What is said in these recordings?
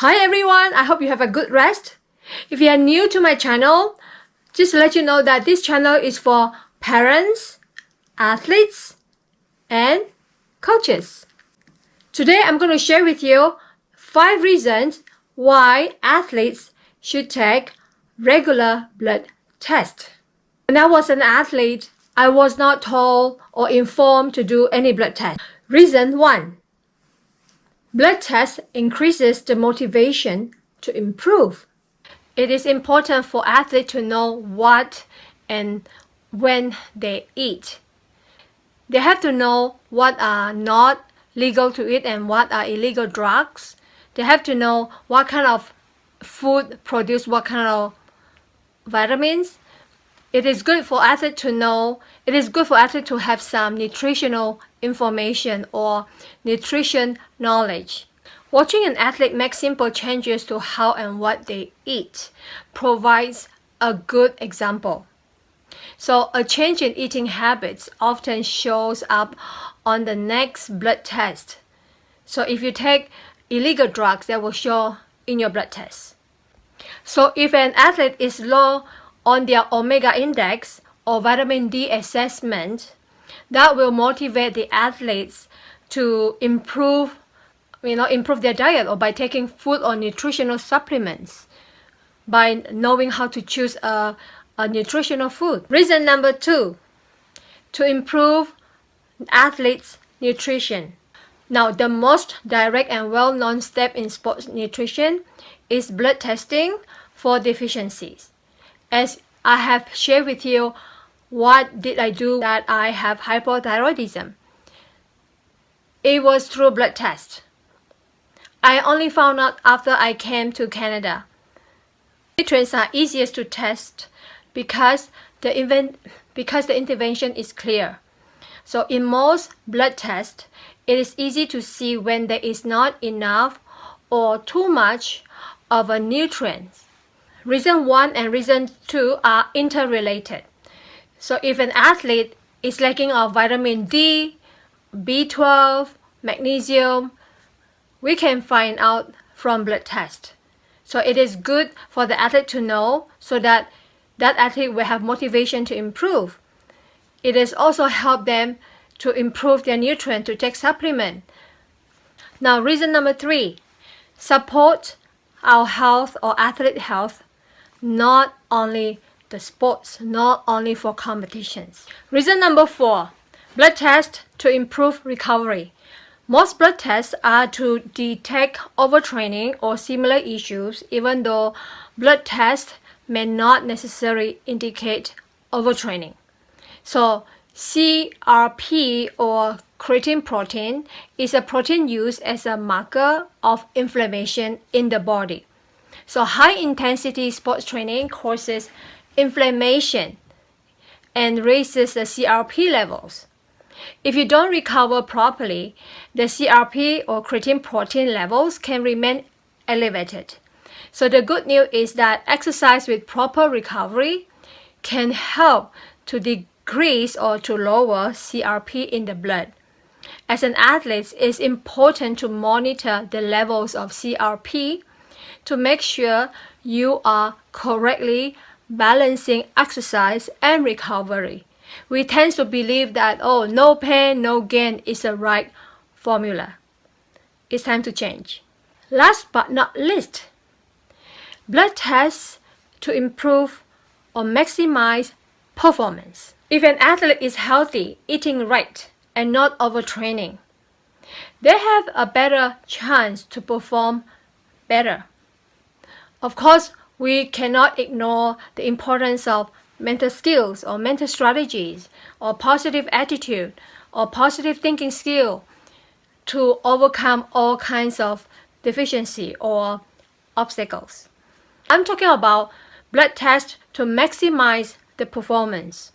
Hi everyone, I hope you have a good rest. If you are new to my channel, just to let you know that this channel is for parents, athletes, and coaches. Today I'm going to share with you 5 reasons why athletes should take regular blood tests. When I was an athlete, I was not told or informed to do any blood test. Reason 1. Blood test increases the motivation to improve. It is important for athletes to know what and when they eat. They have to know what are not legal to eat and what are illegal drugs. They have to know what kind of food produce what kind of vitamins. It is good for athletes to know. It is good for athletes to have some nutritional information or nutrition knowledge. Watching an athlete make simple changes to how and what they eat provides a good example. So a change in eating habits often shows up on the next blood test. So if you take illegal drugs, that will show in your blood test. So if an athlete is low on their omega index or vitamin D assessment, that will motivate the athletes to improve their diet, or by taking food or nutritional supplements, by knowing how to choose a nutritional food. Reason number 2, to improve athletes' nutrition. Now, the most direct and well-known step in sports nutrition is blood testing for deficiencies. As I have shared with you, what did I do that I have hypothyroidism? It was through blood test. I only found out after I came to Canada. Nutrients are easiest to test because the intervention is clear. So in most blood tests, it is easy to see when there is not enough or too much of a nutrient. Reason 1 and reason 2 are interrelated. So if an athlete is lacking of vitamin D, B12, magnesium, we can find out from blood test. So it is good for the athlete to know, so that that athlete will have motivation to improve. It is also help them to improve their nutrient, to take supplement. Now, reason number 3, support our health or athlete health, not only the sports, not only for competitions. Reason number 4, blood test to improve recovery. Most blood tests are to detect overtraining or similar issues, even though blood tests may not necessarily indicate overtraining. So CRP or creatine protein is a protein used as a marker of inflammation in the body. So high intensity sports training causes inflammation and raises the CRP levels. If you don't recover properly, the CRP or creatine protein levels can remain elevated. So the good news is that exercise with proper recovery can help to decrease or to lower CRP in the blood. As an athlete, it's important to monitor the levels of CRP to make sure you are correctly balancing exercise and recovery. We tend to believe that, no pain, no gain is the right formula. It's time to change. Last but not least, blood tests to improve or maximize performance. If an athlete is healthy, eating right, and not overtraining, they have a better chance to perform better. Of course, we cannot ignore the importance of mental skills or mental strategies or positive attitude or positive thinking skill to overcome all kinds of deficiency or obstacles. I'm talking about blood tests to maximize the performance.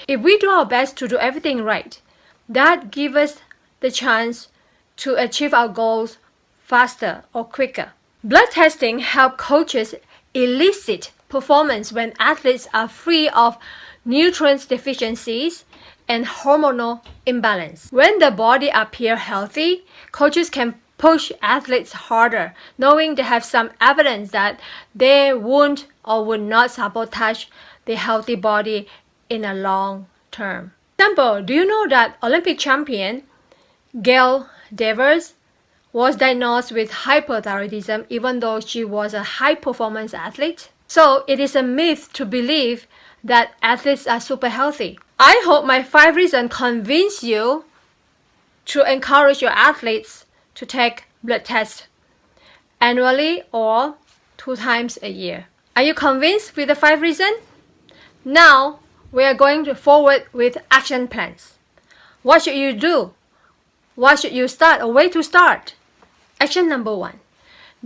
If we do our best to do everything right, that gives us the chance to achieve our goals faster or quicker. Blood testing helps coaches elicit performance when athletes are free of nutrient deficiencies and hormonal imbalance. When the body appears healthy, coaches can push athletes harder, knowing they have some evidence that they won't or would not sabotage the healthy body in a long term. For example, do you know that Olympic champion Gail Devers was diagnosed with hypothyroidism even though she was a high-performance athlete? So it is a myth to believe that athletes are super healthy. I hope my 5 reasons convince you to encourage your athletes to take blood tests annually or 2 times a year. Are you convinced with the 5 reasons? Now we are going forward with action plans. What should you do? What should you start or where to start? Action number 1.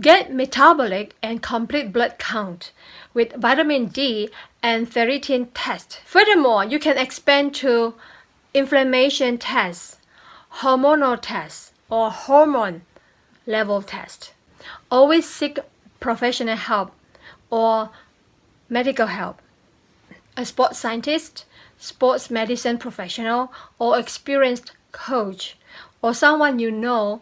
Get metabolic and complete blood count with vitamin D and ferritin test. Furthermore, you can expand to inflammation tests, hormonal tests, or hormone level test. Always seek professional help or medical help. A sports scientist, sports medicine professional, or experienced coach, or someone you know,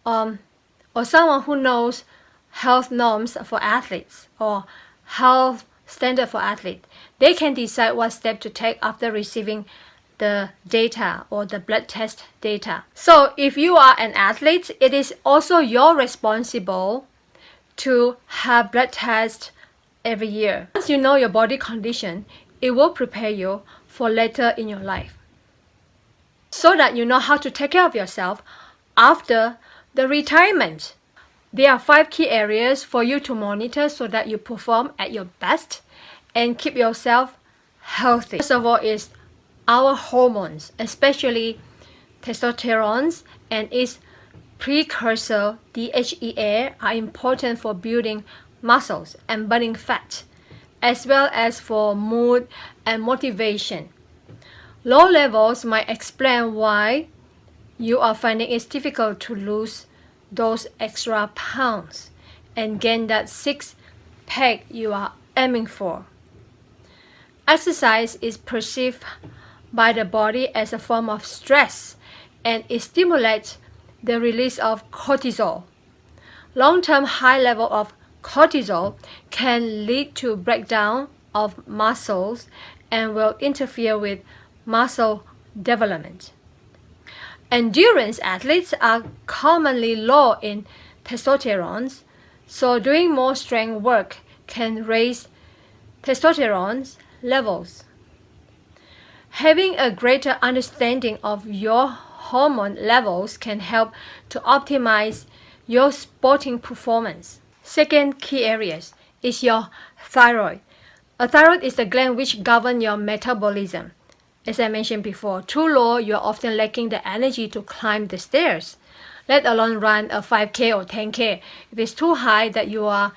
or someone who knows health norms for athletes or health standard for athletes. They can decide what step to take after receiving the data or the blood test data. So if you are an athlete, it is also your responsible to have blood tests every year. Once you know your body condition, it will prepare you for later in your life, so that you know how to take care of yourself after the retirement. There are 5 key areas for you to monitor so that you perform at your best and keep yourself healthy. First of all is our hormones, especially testosterone and its precursor DHEA, are important for building muscles and burning fat, as well as for mood and motivation. Low levels might explain why you are finding it difficult to lose those extra pounds and gain that 6-pack you are aiming for. Exercise is perceived by the body as a form of stress, and it stimulates the release of cortisol. Long-term high level of cortisol can lead to breakdown of muscles and will interfere with muscle development. Endurance athletes are commonly low in testosterone, so doing more strength work can raise testosterone levels. Having a greater understanding of your hormone levels can help to optimize your sporting performance. Second key areas is your thyroid. A thyroid is the gland which governs your metabolism. As I mentioned before, too low, you are often lacking the energy to climb the stairs, let alone run a 5K or 10K. If it's too high, that you are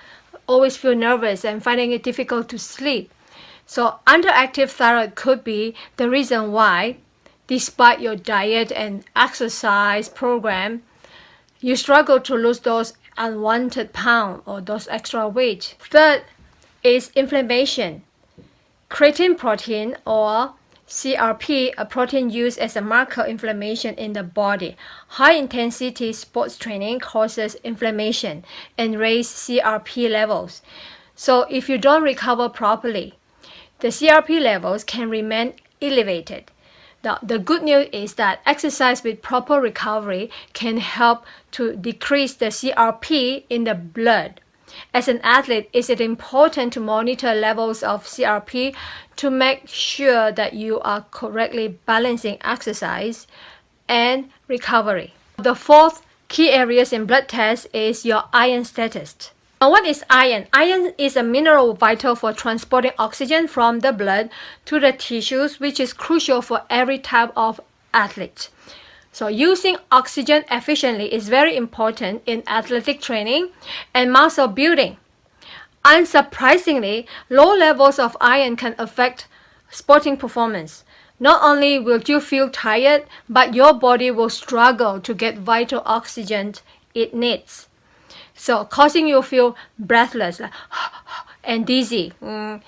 always feel nervous and finding it difficult to sleep. So underactive thyroid could be the reason why, despite your diet and exercise program, you struggle to lose those unwanted pounds or those extra weight. Third is inflammation. Creatine protein, or CRP, a protein used as a marker of inflammation in the body. High-intensity sports training causes inflammation and raises CRP levels. So if you don't recover properly, the CRP levels can remain elevated. Now, the good news is that exercise with proper recovery can help to decrease the CRP in the blood. As an athlete, is it important to monitor levels of CRP to make sure that you are correctly balancing exercise and recovery. The fourth key areas in blood test is your iron status. Now, what is iron? Iron is a mineral vital for transporting oxygen from the blood to the tissues, which is crucial for every type of athlete. So using oxygen efficiently is very important in athletic training and muscle building. Unsurprisingly, low levels of iron can affect sporting performance. Not only will you feel tired, but your body will struggle to get vital oxygen it needs. So causing you to feel breathless and dizzy. On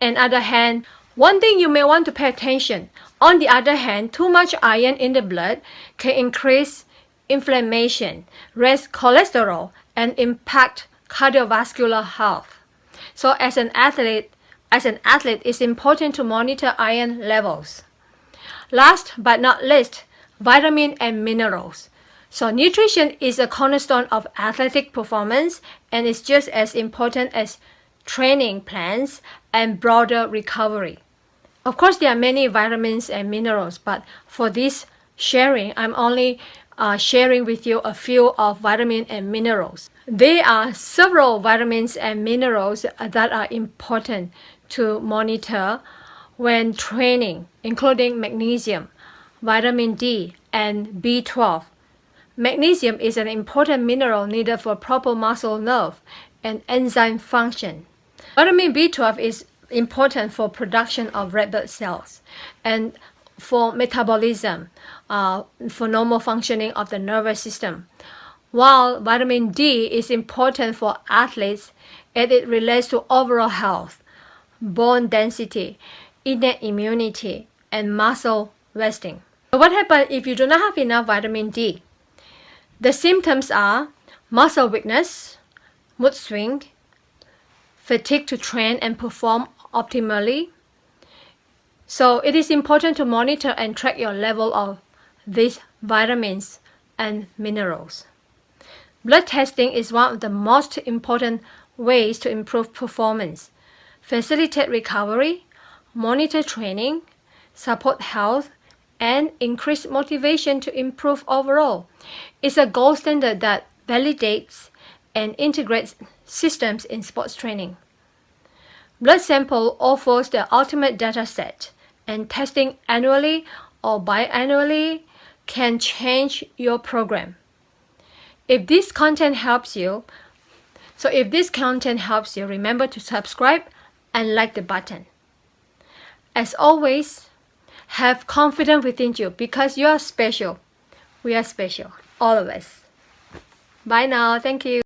the other hand, one thing you may want to pay attention. On the other hand, too much iron in the blood can increase inflammation, raise cholesterol, and impact cardiovascular health. So as an athlete, it's important to monitor iron levels. Last but not least, vitamin and minerals. So nutrition is a cornerstone of athletic performance and is just as important as training plans and broader recovery. Of course, there are many vitamins and minerals, but for this sharing, I'm only sharing with you a few of vitamin and minerals. There are several vitamins and minerals that are important to monitor when training, including magnesium, vitamin D, and B12. Magnesium is an important mineral needed for proper muscle nerve and enzyme function. Vitamin B12 is important for production of red blood cells and for metabolism, for normal functioning of the nervous system. While vitamin D is important for athletes as it relates to overall health, bone density, innate immunity, and muscle wasting. So what happens if you do not have enough vitamin D? The symptoms are muscle weakness, mood swing, fatigue to train and perform optimally. So it is important to monitor and track your level of these vitamins and minerals. Blood testing is one of the most important ways to improve performance, facilitate recovery, monitor training, support health, and increase motivation to improve overall. It's a gold standard that validates and integrates systems in sports training. Blood sample offers the ultimate data set, and testing annually or biannually can change your program. If this content helps you, remember to subscribe and like the button. As always, have confidence within you because you are special. We are special, all of us. Bye now. Thank you.